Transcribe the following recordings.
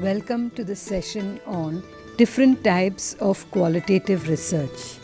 Welcome to the session on different types of qualitative research.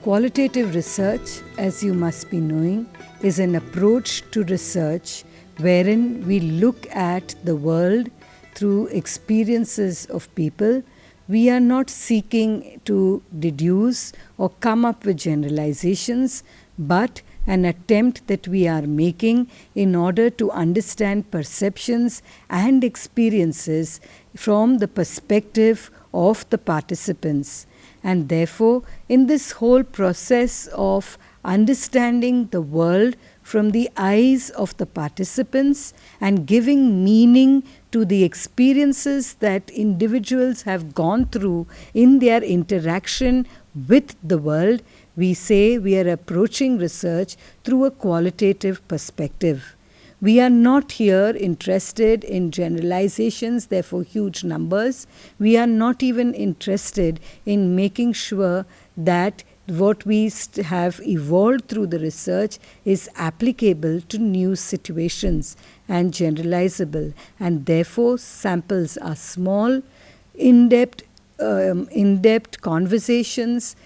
Qualitative research, as you must be knowing, is an approach to research wherein we look at the world through experiences of people. We are not seeking to deduce or come up with generalizations, but an attempt that we are making in order to understand perceptions and experiences from the perspective of the participants. And therefore, in this whole process of understanding the world from the eyes of the participants and giving meaning to the experiences that individuals have gone through in their interaction with the world, we say we are approaching research through a qualitative perspective. We are not here interested in generalizations, therefore huge numbers. We are not even interested in making sure that what we have evolved through the research is applicable to new situations and generalizable. And therefore, samples are small, in-depth conversations,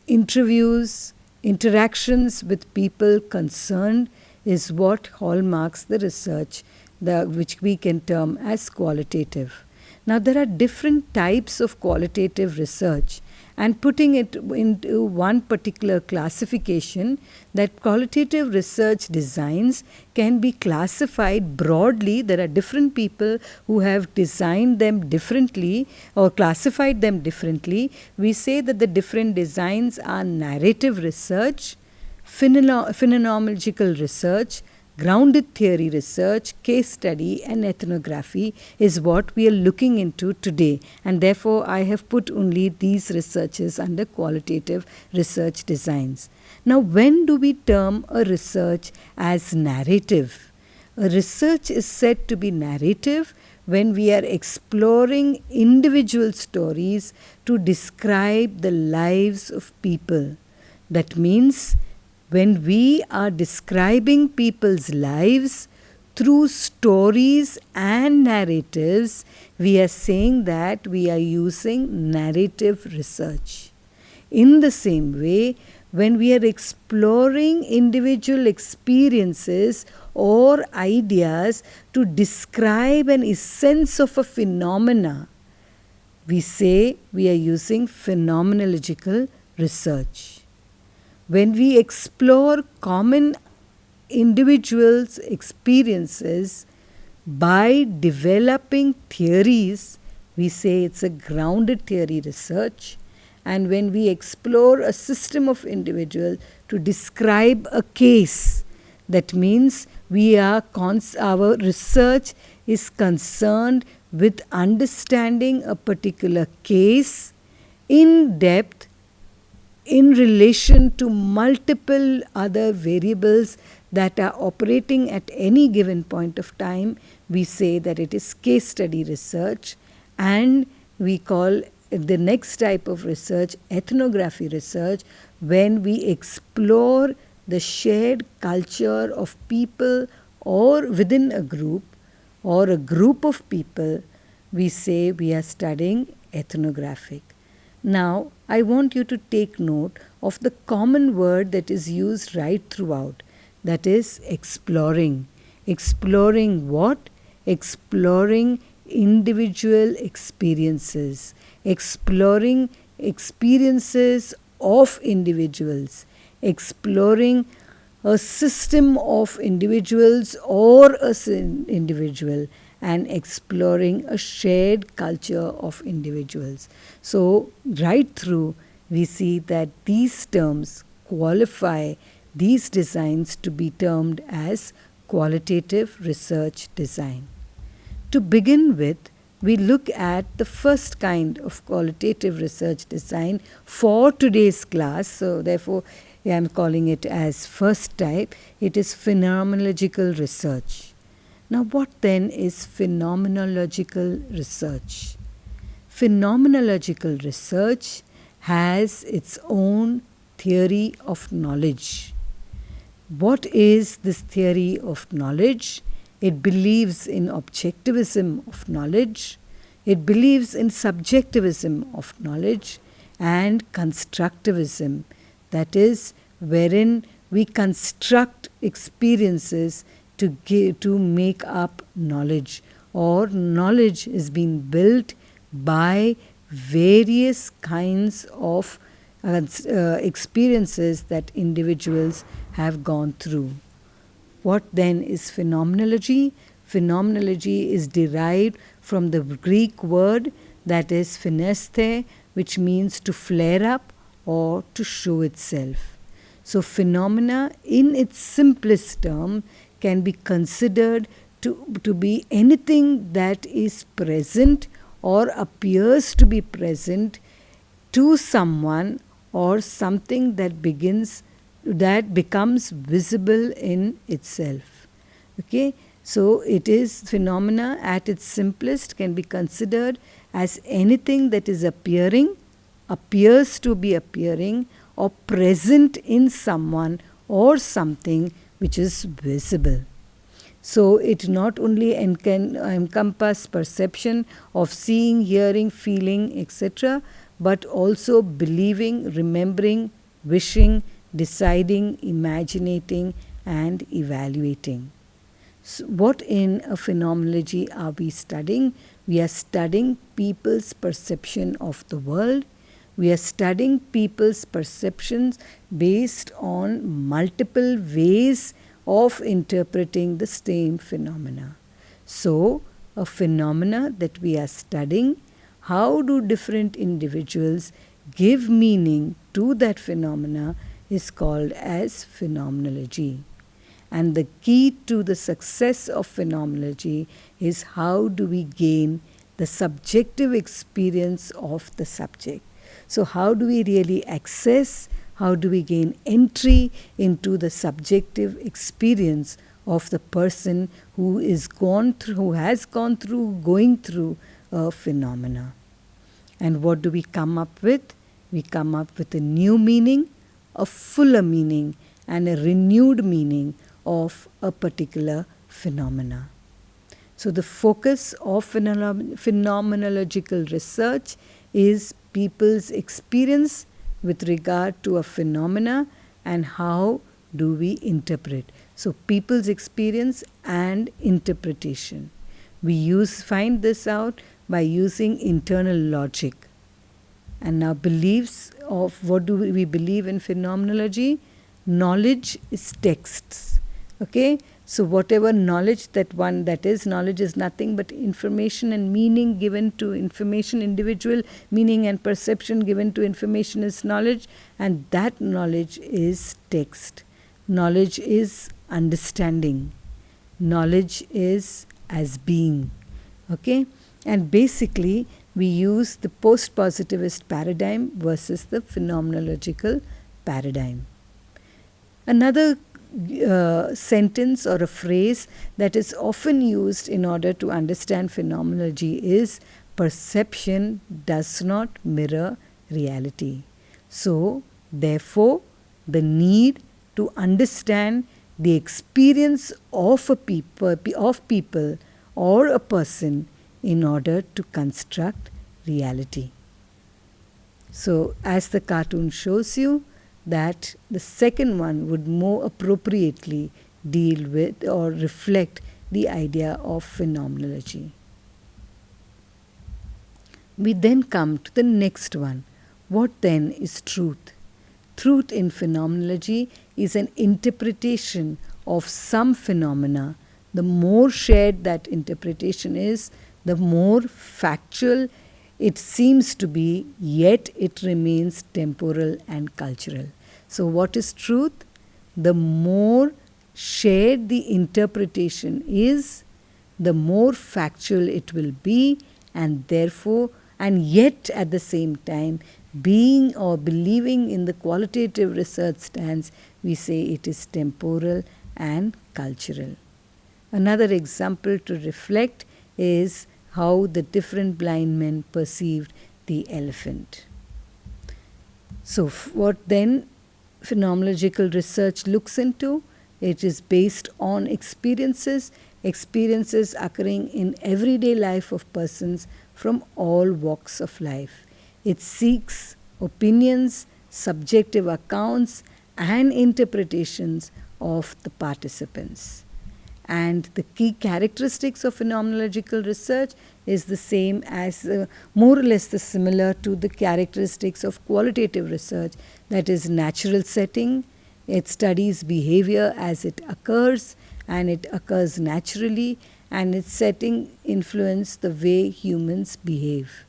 interviews, interactions with people concerned is what hallmarks the research, which we can term as qualitative. Now, there are different types of qualitative research, and putting it into one particular classification, that qualitative research designs can be classified broadly. There are different people who have designed them differently or classified them differently. We say that the different designs are narrative research, phenomenological research, grounded theory research, case study, and ethnography is what we are looking into today. And therefore, I have put only these researches under qualitative research designs. Now, when do we term a research as narrative? A research is said to be narrative when we are exploring individual stories to describe the lives of people. That means when we are describing people's lives through stories and narratives, we are saying that we are using narrative research. In the same way, when we are exploring individual experiences or ideas to describe an essence of a phenomena, we say we are using phenomenological research. When we explore common individuals' experiences by developing theories, we say it's a grounded theory research. And when we explore a system of individuals to describe a case, that means our research is concerned with understanding a particular case in depth in relation to multiple other variables that are operating at any given point of time. We say that it is case study research, and we call the next type of research ethnography research, when we explore the shared culture of people or within a group or a group of people. We say we are studying ethnographic. Now, I want you to take note of the common word that is used right throughout. That is exploring. Exploring what? Exploring individual experiences. Exploring experiences of individuals. Exploring a system of individuals or an individual, and exploring a shared culture of individuals. So, right through, we see that these terms qualify these designs to be termed as qualitative research design. To begin with, we look at the first kind of qualitative research design for today's class. So, therefore, I am calling it as first type. It is phenomenological research. Now, what then is phenomenological research? Phenomenological research has its own theory of knowledge. What is this theory of knowledge? It believes in objectivism of knowledge. It believes in subjectivism of knowledge and constructivism, that is, wherein we construct experiences to make up knowledge, or knowledge is being built by various kinds of experiences that individuals have gone through. What then is phenomenology? Phenomenology is derived from the Greek word that is phenesthe, which means to flare up or to show itself. So phenomena in its simplest term can be considered to be anything that is present or appears to be present to someone, or something that becomes visible in itself. Okay, so it is phenomena at its simplest can be considered as anything that is appearing, appears to be appearing, or present in someone or something which is visible. So it not only can encompass perception of seeing, hearing, feeling, etc., but also believing, remembering, wishing, deciding, imaginating, and evaluating. So what in a phenomenology are we studying? We are studying people's perception of the world. We are studying people's perceptions based on multiple ways of interpreting the same phenomena. So, a phenomena that we are studying, how do different individuals give meaning to that phenomena, is called as phenomenology. And the key to the success of phenomenology is how do we gain the subjective experience of the subject. So how do we really access, how do we gain entry into the subjective experience of the person who has gone through a phenomena. And what do we come up with? We come up with a new meaning, a fuller meaning, and a renewed meaning of a particular phenomena. So the focus of phenomenological research is people's experience with regard to a phenomena and how do we interpret. So people's experience and interpretation. We find this out by using internal logic. And now beliefs of what do we believe in phenomenology? Knowledge is texts. Okay? So whatever knowledge knowledge is nothing but information and meaning given to information, individual meaning and perception given to information is knowledge, and that knowledge is text. Knowledge is understanding. Knowledge is as being. Okay? And basically we use the post-positivist paradigm versus the phenomenological paradigm. Another sentence or a phrase that is often used in order to understand phenomenology is perception does not mirror reality. So, therefore, the need to understand the experience of people or a person in order to construct reality. So, as the cartoon shows you, that the second one would more appropriately deal with or reflect the idea of phenomenology. We then come to the next one. What then is truth? Truth in phenomenology is an interpretation of some phenomena. The more shared that interpretation is, the more factual it seems to be, yet it remains temporal and cultural. So what is truth? The more shared the interpretation is, the more factual it will be, and therefore, and yet at the same time, being or believing in the qualitative research stance, we say it is temporal and cultural. Another example to reflect is how the different blind men perceived the elephant. So what then phenomenological research looks into? It is based on experiences experiences occurring in everyday life of persons from all walks of life. It seeks opinions, subjective accounts, and interpretations of the participants. And the key characteristics of phenomenological research is the same as more or less the similar to the characteristics of qualitative research, that is natural setting. It studies behavior as it occurs, and it occurs naturally, and its setting influence the way humans behave.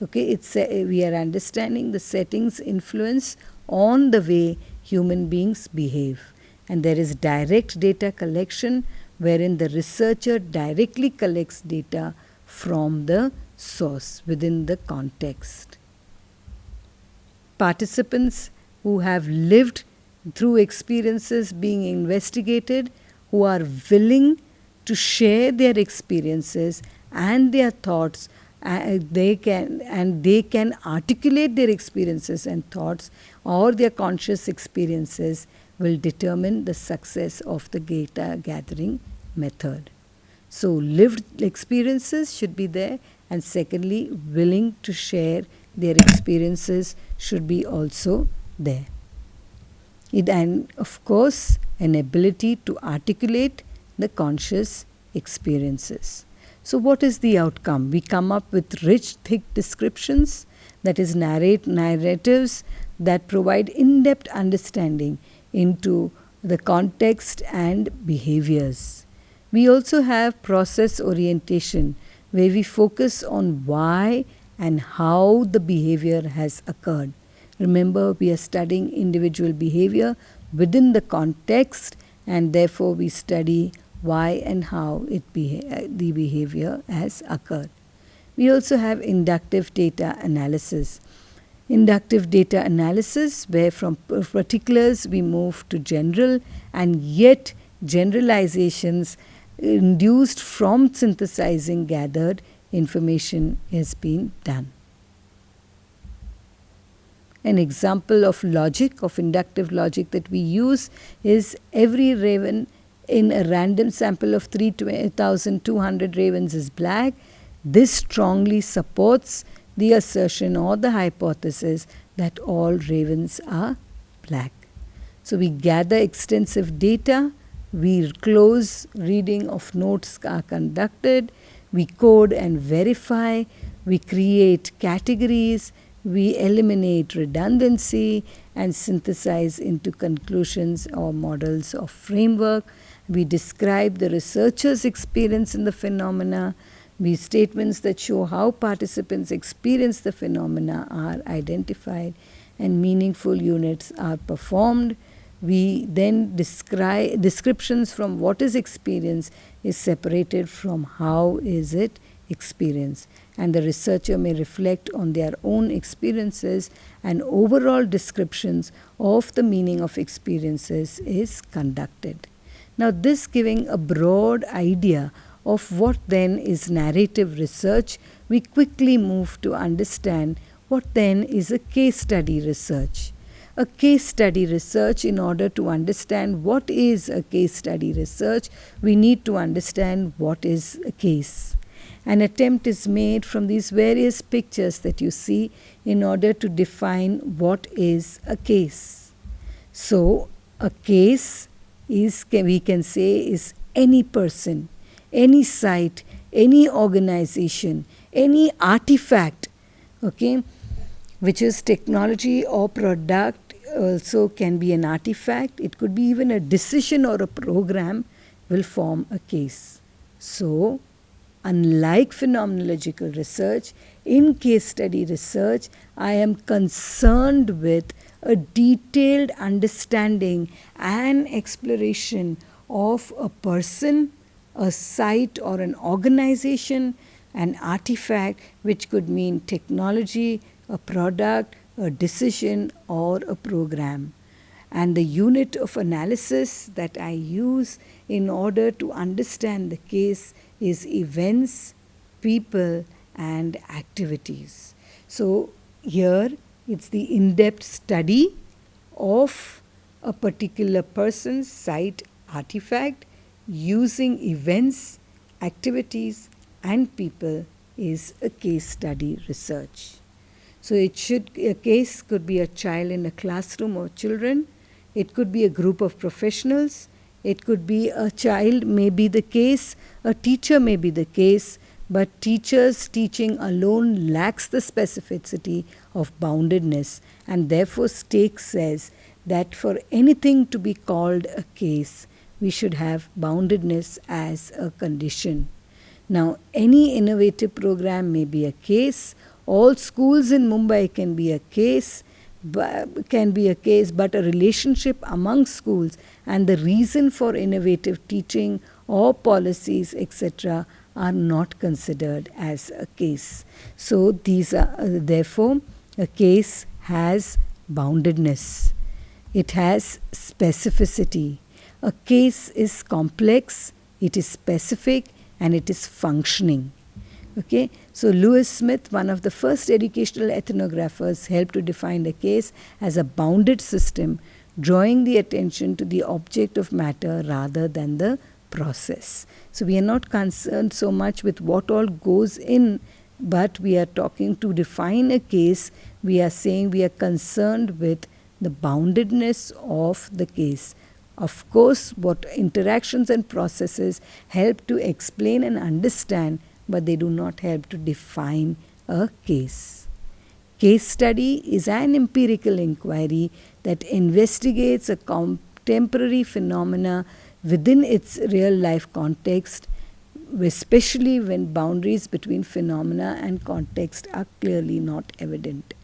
Okay, we are understanding the settings influence on the way human beings behave. And there is direct data collection, wherein the researcher directly collects data from the source within the context. Participants who have lived through experiences being investigated, who are willing to share their experiences and their thoughts, they can articulate their experiences and thoughts, or their conscious experiences will determine the success of the data gathering method. So lived experiences should be there, and secondly, willing to share their experiences should be also there. And of course, an ability to articulate the conscious experiences. So what is the outcome? We come up with rich, thick descriptions, that is narratives that provide in-depth understanding into the context and behaviors. We also have process orientation, where we focus on why and how the behavior has occurred. Remember, we are studying individual behavior within the context, and therefore we study why and how the behavior has occurred. We also have inductive data analysis. Inductive data analysis, where from particulars we move to general, and yet generalizations induced from synthesizing gathered information has been done. An example of logic, of inductive logic that we use, is every raven in a random sample of 3,200 ravens is black. This strongly supports the assertion or the hypothesis that all ravens are black. So we gather extensive data, we close reading of notes are conducted, we code and verify, we create categories, we eliminate redundancy and synthesize into conclusions or models of framework. We describe the researcher's experience in the phenomena. We statements that show how participants experience the phenomena are identified, and meaningful units are performed. We then describe descriptions from what is experienced is separated from how is it experienced, and the researcher may reflect on their own experiences, and overall descriptions of the meaning of experiences is conducted. Now, this giving a broad idea of what then is narrative research, we quickly move to understand what then is a case study research. A case study research, in order to understand what is a case study research, we need to understand what is a case. An attempt is made from these various pictures that you see in order to define what is a case. So, a case is, we can say, is any person, any site, any organization, any artifact, okay, which is technology or product, also can be an artifact. It could be even a decision or a program, will form a case. So, unlike phenomenological research, in case study research, I am concerned with a detailed understanding and exploration of a person, a site or an organization, an artifact, which could mean technology, a product, a decision, or a program. And the unit of analysis that I use in order to understand the case is events, people, and activities. So here it's the in-depth study of a particular person, site, artifact, using events, activities, and people is a case study research. So a case could be a child in a classroom of children, it could be a group of professionals, it could be a child may be the case, a teacher may be the case, but teachers' teaching alone lacks the specificity of boundedness, and therefore Stake says that for anything to be called a case, we should have boundedness as a condition. Now, any innovative program may be a case. All schools in Mumbai can be a case, but a relationship among schools and the reason for innovative teaching or policies, etc., are not considered as a case. So, these are therefore a case has boundedness. It has specificity. A case is complex, it is specific, and it is functioning. Okay, so Lewis Smith, one of the first educational ethnographers, helped to define the case as a bounded system, drawing the attention to the object of matter rather than the process. So we are not concerned so much with what all goes in, but we are talking to define a case. We are saying we are concerned with the boundedness of the case. Of course, what interactions and processes help to explain and understand, but they do not help to define a case. Case study is an empirical inquiry that investigates a contemporary phenomena within its real life context, especially when boundaries between phenomena and context are clearly not evident.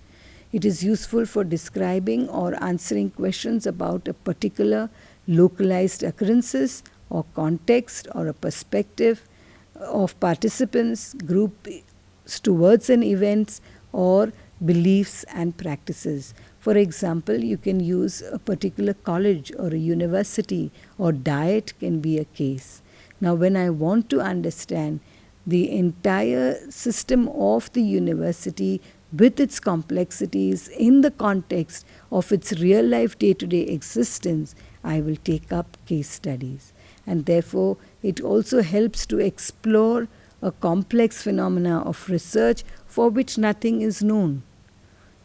It is useful for describing or answering questions about a particular localized occurrences or context or a perspective of participants, groups towards an event, or beliefs and practices. For example, you can use a particular college or a university, or diet can be a case. Now, when I want to understand the entire system of the university with its complexities in the context of its real life day-to-day existence, I will take up case studies. And therefore, it also helps to explore a complex phenomena of research for which nothing is known.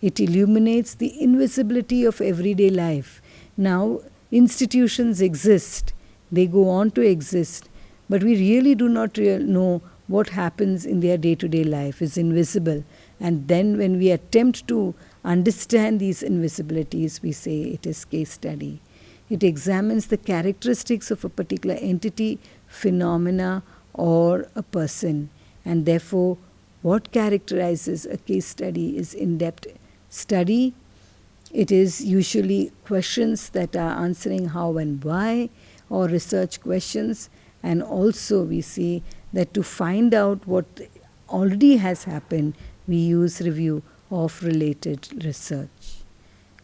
It illuminates the invisibility of everyday life. Now, institutions exist, they go on to exist, but we really do not know what happens in their day-to-day life is invisible. And then when we attempt to understand these invisibilities, we say it is case study. It examines the characteristics of a particular entity, phenomena, or a person. And therefore, what characterizes a case study is in-depth study. It is usually questions that are answering how and why, or research questions. And also we see that to find out what already has happened, we use review of related research.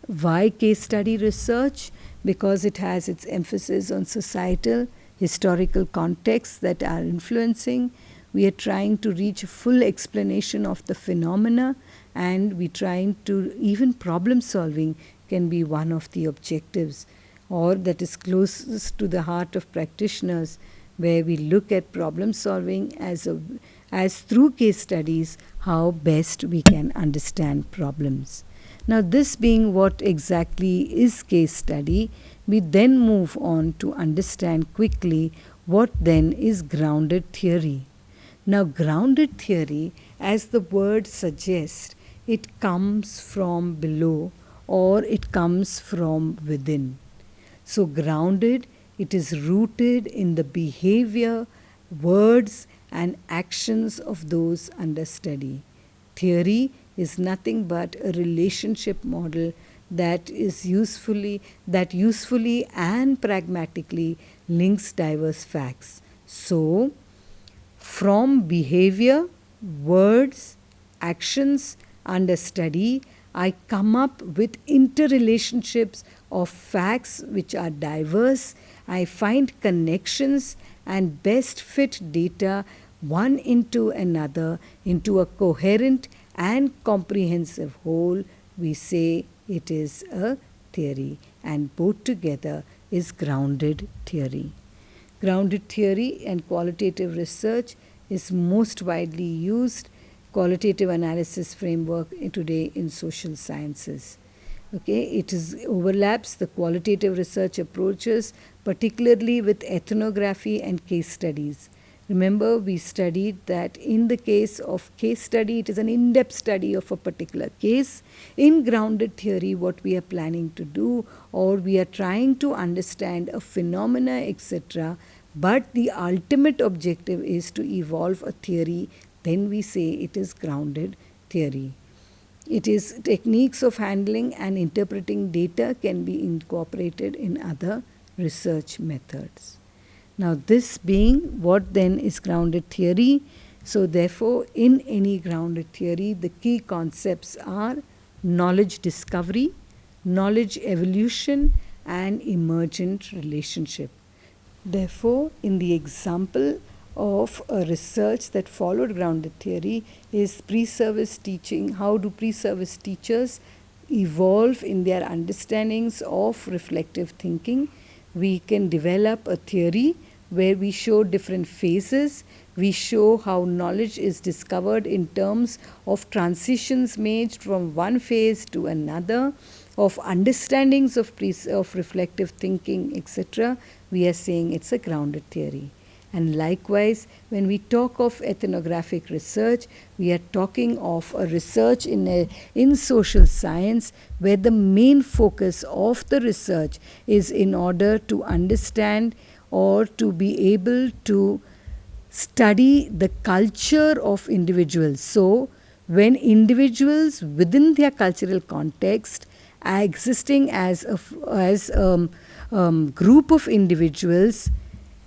Why case study research? Because it has its emphasis on societal, historical contexts that are influencing. We are trying to reach a full explanation of the phenomena, and we are trying to, even problem solving can be one of the objectives, or that is closest to the heart of practitioners, where we look at problem solving as through case studies, how best we can understand problems. Now, this being what exactly is case study, we then move on to understand quickly what then is grounded theory. Now, grounded theory, as the word suggests, it comes from below or it comes from within. So, grounded, it is rooted in the behavior, words, and actions of those under study. Theory is nothing but a relationship model that usefully and pragmatically links diverse facts. So, from behavior, words, actions under study, I come up with interrelationships of facts which are diverse. I find connections and best fit data one into another into a coherent and comprehensive whole. We say it is a theory, and both together is grounded theory. Grounded theory and qualitative research is most widely used qualitative analysis framework today in social sciences. Okay, it overlaps the qualitative research approaches, particularly with ethnography and case studies. Remember, we studied that in the case of case study, it is an in-depth study of a particular case. In grounded theory, what we are planning to do, or we are trying to understand a phenomena, etc., but the ultimate objective is to evolve a theory, then we say it is grounded theory. It is techniques of handling and interpreting data can be incorporated in other research methods. Now, this being what then is grounded theory. So, therefore, in any grounded theory, the key concepts are knowledge discovery, knowledge evolution, and emergent relationship. Therefore, in the example of a research that followed grounded theory is pre-service teaching. How do pre-service teachers evolve in their understandings of reflective thinking? We can develop a theory where we show different phases. We show how knowledge is discovered in terms of transitions made from one phase to another, of understandings of reflective thinking, etc. We are saying it's a grounded theory. And likewise, when we talk of ethnographic research, we are talking of a research in social science where the main focus of the research is in order to understand or to be able to study the culture of individuals. So, when individuals within their cultural context are existing as a group of individuals,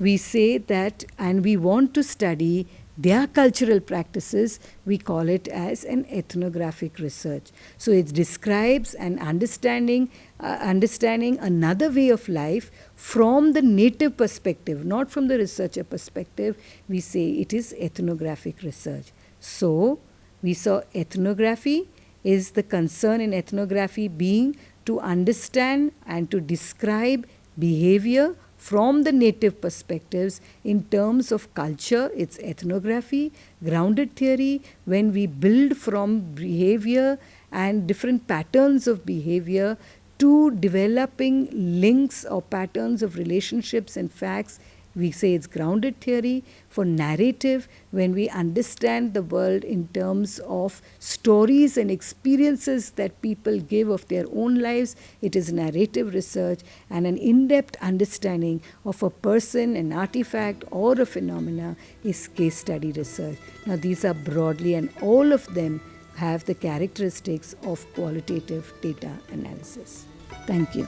we say that, and we want to study their cultural practices, we call it as an ethnographic research. So it describes an understanding another way of life from the native perspective, not from the researcher perspective. We say it is ethnographic research. So we saw ethnography is the concern in ethnography being to understand and to describe behavior from the native perspectives in terms of culture. It's ethnography. Grounded theory, when we build from behavior and different patterns of behavior to developing links or patterns of relationships and facts, we say it's grounded theory. For narrative, when we understand the world in terms of stories and experiences that people give of their own lives, it is narrative research. And an in-depth understanding of a person, an artifact, or a phenomena is case study research. Now, these are broadly, and all of them have the characteristics of qualitative data analysis. Thank you.